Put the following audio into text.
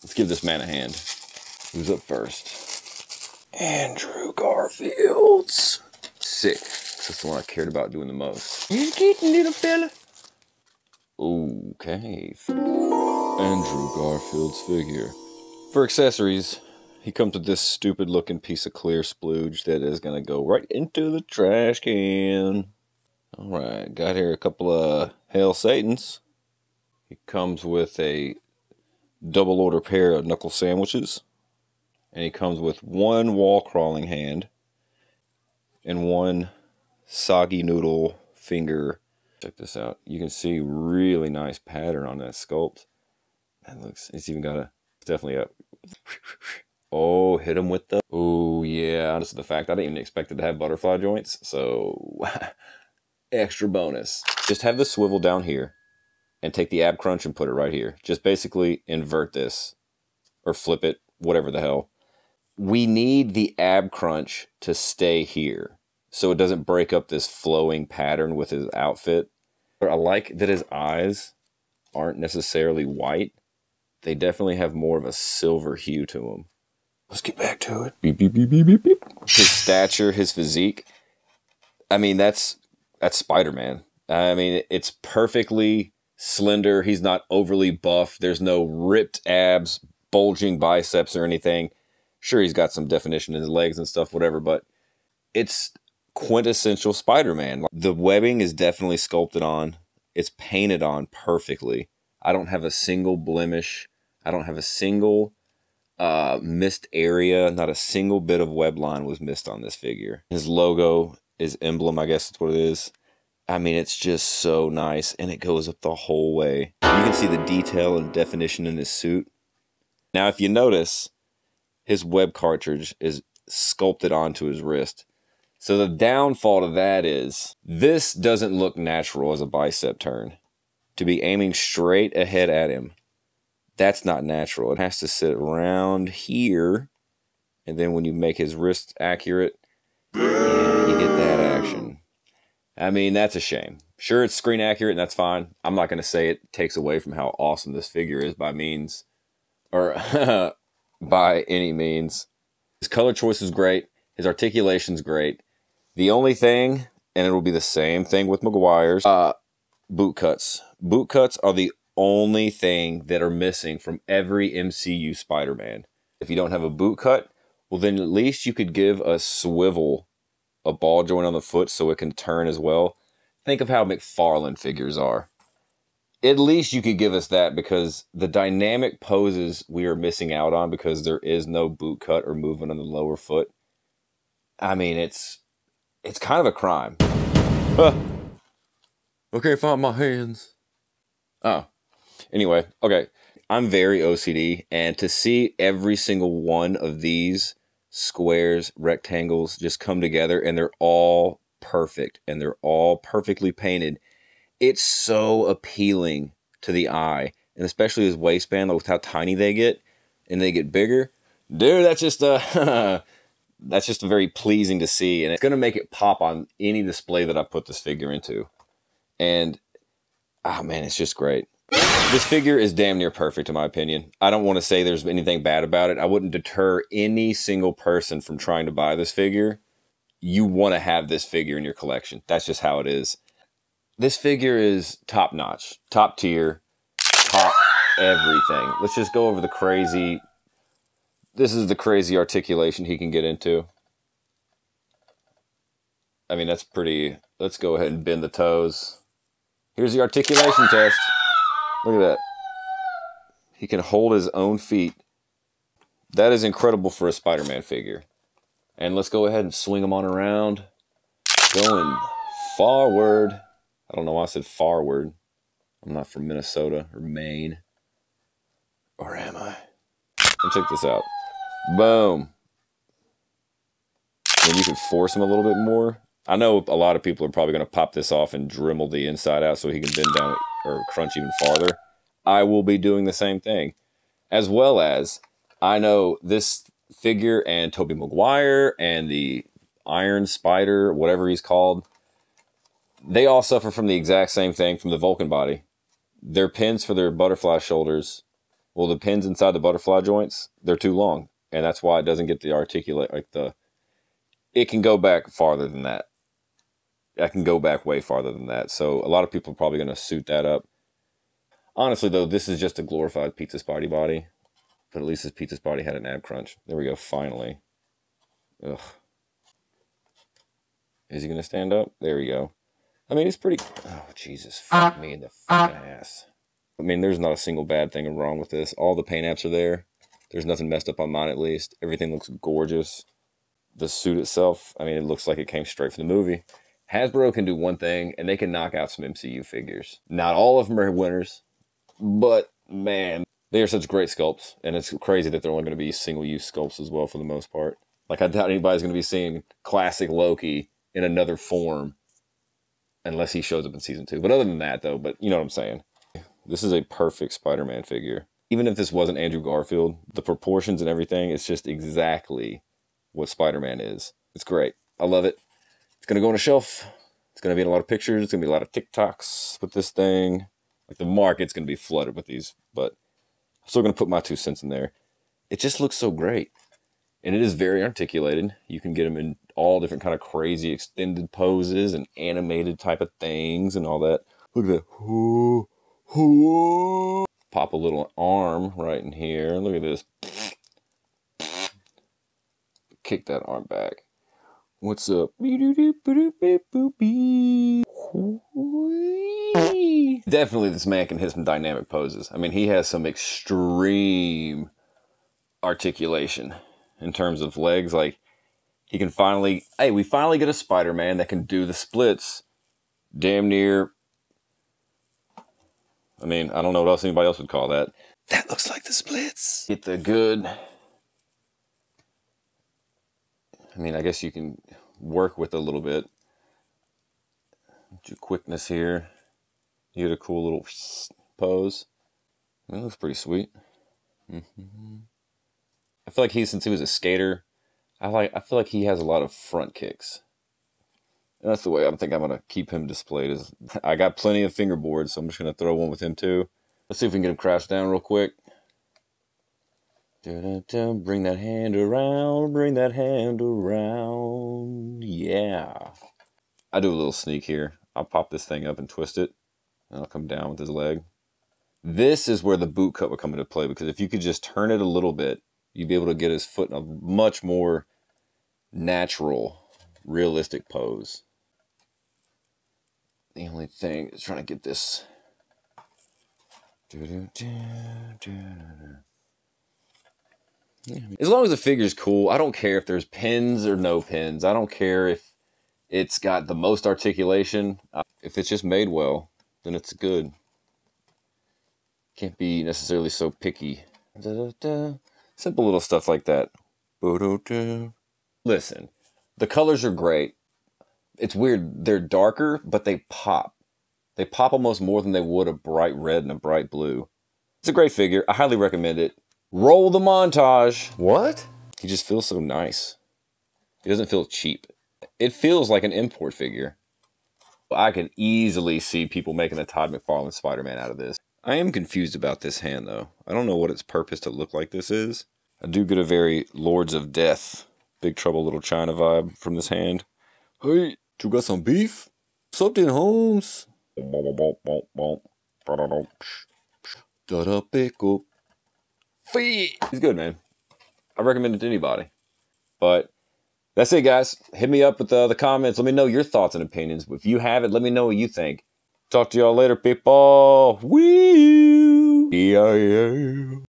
Let's give this man a hand. Who's up first? Andrew Garfield's. Sick. That's the one I cared about doing the most. You getting, little fella? Okay. Andrew Garfield's figure. For accessories, he comes with this stupid looking piece of clear splooge that is going to go right into the trash can. Alright, got here a couple of Hail Satans. He comes with a double order pair of knuckle sandwiches. And he comes with one wall crawling hand. And one soggy noodle finger. Check this out. You can see really nice pattern on that sculpt. That looks, it's even got a, definitely a, oh, hit him with the, oh yeah. This is the fact I didn't even expect it to have butterfly joints. So, extra bonus. Just have the swivel down here and take the ab crunch and put it right here. Just basically invert this or flip it, whatever the hell. We need the ab crunch to stay here so it doesn't break up this flowing pattern with his outfit. I like that his eyes aren't necessarily white. They definitely have more of a silver hue to them. Let's get back to it. Beep, beep, beep, beep, beep, beep. His stature, his physique. I mean, that's Spider-Man. I mean, it's perfectly slender. He's not overly buff. There's no ripped abs, bulging biceps or anything. Sure, he's got some definition in his legs and stuff, whatever, but it's quintessential Spider-Man. The webbing is definitely sculpted on. It's painted on perfectly. I don't have a single blemish. I don't have a single missed area. Not a single bit of web line was missed on this figure. His logo, his emblem, I guess that's what it is. I mean, it's just so nice, and it goes up the whole way. You can see the detail and definition in his suit. Now, if you notice, his web cartridge is sculpted onto his wrist. So the downfall to that is, this doesn't look natural as a bicep turn. To be aiming straight ahead at him, that's not natural. It has to sit around here, and then when you make his wrist accurate, yeah, you get that action. I mean, that's a shame. Sure, it's screen accurate, and that's fine. I'm not going to say it takes away from how awesome this figure is by means, or by any means. His color choice is great. His articulation's great. The only thing, and it will be the same thing with Maguire's, boot cuts. Boot cuts are the only thing that are missing from every MCU Spider-Man. If you don't have a boot cut, well then at least you could give a swivel, a ball joint on the foot so it can turn as well. Think of how McFarlane figures are. At least you could give us that, because the dynamic poses we are missing out on because there is no boot cut or movement on the lower foot. I mean, it's kind of a crime. I can't find my hands. Oh. Anyway, okay. I'm very OCD, and to see every single one of these squares, rectangles just come together, and they're all perfect, and they're all perfectly painted, it's so appealing to the eye, and especially his waistband, with how tiny they get, and they get bigger. Dude, that's just that's just very pleasing to see, and it's gonna make it pop on any display that I put this figure into. And oh man, it's just great. This figure is damn near perfect in my opinion. I don't want to say there's anything bad about it. I wouldn't deter any single person from trying to buy this figure. You want to have this figure in your collection. That's just how it is. This figure is top notch, top tier, top everything. Let's just go over the crazy. This is the crazy articulation he can get into. I mean, that's pretty. Let's go ahead and bend the toes. Here's the articulation test. Look at that. He can hold his own feet. That is incredible for a Spider-Man figure. And let's go ahead and swing him on around. Going forward. I don't know why I said forward. I'm not from Minnesota or Maine. Or am I? And check this out. Boom. And you can force him a little bit more. I know a lot of people are probably going to pop this off and Dremel the inside out so he can bend down or crunch even farther. I will be doing the same thing. As well as, I know this figure and Tobey Maguire and the Iron Spider, whatever he's called, they all suffer from the exact same thing from the Vulcan body. Their pins for their butterfly shoulders, well, the pins inside the butterfly joints, they're too long. And that's why it doesn't get the articulate, like it can go back farther than that. I can go back way farther than that. So a lot of people are probably going to suit that up. Honestly, though, this is just a glorified Pizza Spidey body. But at least this Pizza Spidey had an ab crunch. There we go, finally. Ugh. Is he going to stand up? There we go. I mean, it's pretty... Oh, Jesus. Fuck me in the fucking ass. I mean, there's not a single bad thing wrong with this. All the paint apps are there. There's nothing messed up on mine, at least. Everything looks gorgeous. The suit itself, I mean, it looks like it came straight from the movie. Hasbro can do one thing, and they can knock out some MCU figures. Not all of them are winners, but, man, they are such great sculpts. And it's crazy that they're only going to be single-use sculpts as well for the most part. Like, I doubt anybody's going to be seeing classic Loki in another form unless he shows up in season 2. But other than that, though, but you know what I'm saying. This is a perfect Spider-Man figure. Even if this wasn't Andrew Garfield, the proportions and everything, it's just exactly what Spider-Man is. It's great. I love it. It's going to go on a shelf. It's going to be in a lot of pictures. It's going to be a lot of TikToks with this thing. Like, the market's going to be flooded with these, but I'm still going to put my 2 cents in there. It just looks so great. And it is very articulated. You can get them in all different kind of crazy extended poses and animated type of things and all that. Look at that. Pop a little arm right in here. Look at this. Kick that arm back. What's up? Definitely this man can hit some dynamic poses. I mean, he has some extreme articulation in terms of legs. Like, he can finally, hey, we finally get a Spider-Man that can do the splits damn near. I mean, I don't know what else anybody else would call that. That looks like the splits. Get the good. I mean, I guess you can work with a little bit. Get your quickness here. You get a cool little pose. I mean, it looks pretty sweet. I feel like since he was a skater, I feel like he has a lot of front kicks. And that's the way I think I'm going to keep him displayed. I got plenty of fingerboards, so I'm just going to throw one with him too. Let's see if we can get him crashed down real quick. Bring that hand around, bring that hand around. Yeah. I do a little sneak here. I'll pop this thing up and twist it. And I'll come down with his leg. This is where the boot cut would come into play, because if you could just turn it a little bit, you'd be able to get his foot in a much more natural, realistic pose. The only thing is trying to get this. As long as the figure's cool, I don't care if there's pins or no pins. I don't care if it's got the most articulation. If it's just made well, then it's good. Can't be necessarily so picky. Simple little stuff like that. Listen, the colors are great. It's weird. They're darker, but they pop. They pop almost more than they would a bright red and a bright blue. It's a great figure. I highly recommend it. Roll the montage. What? He just feels so nice. He doesn't feel cheap. It feels like an import figure. I can easily see people making a Todd McFarlane Spider-Man out of this. I am confused about this hand, though. I don't know what its purpose to look like this is. I do get a very Lords of Death, Big Trouble Little China vibe from this hand. Hey, you got some beef? Something, Holmes? He's good, man. I recommend it to anybody. But that's it, guys. Hit me up with the comments. Let me know your thoughts and opinions. If you have it, let me know what you think. Talk to y'all later, people. Woo! Yeah.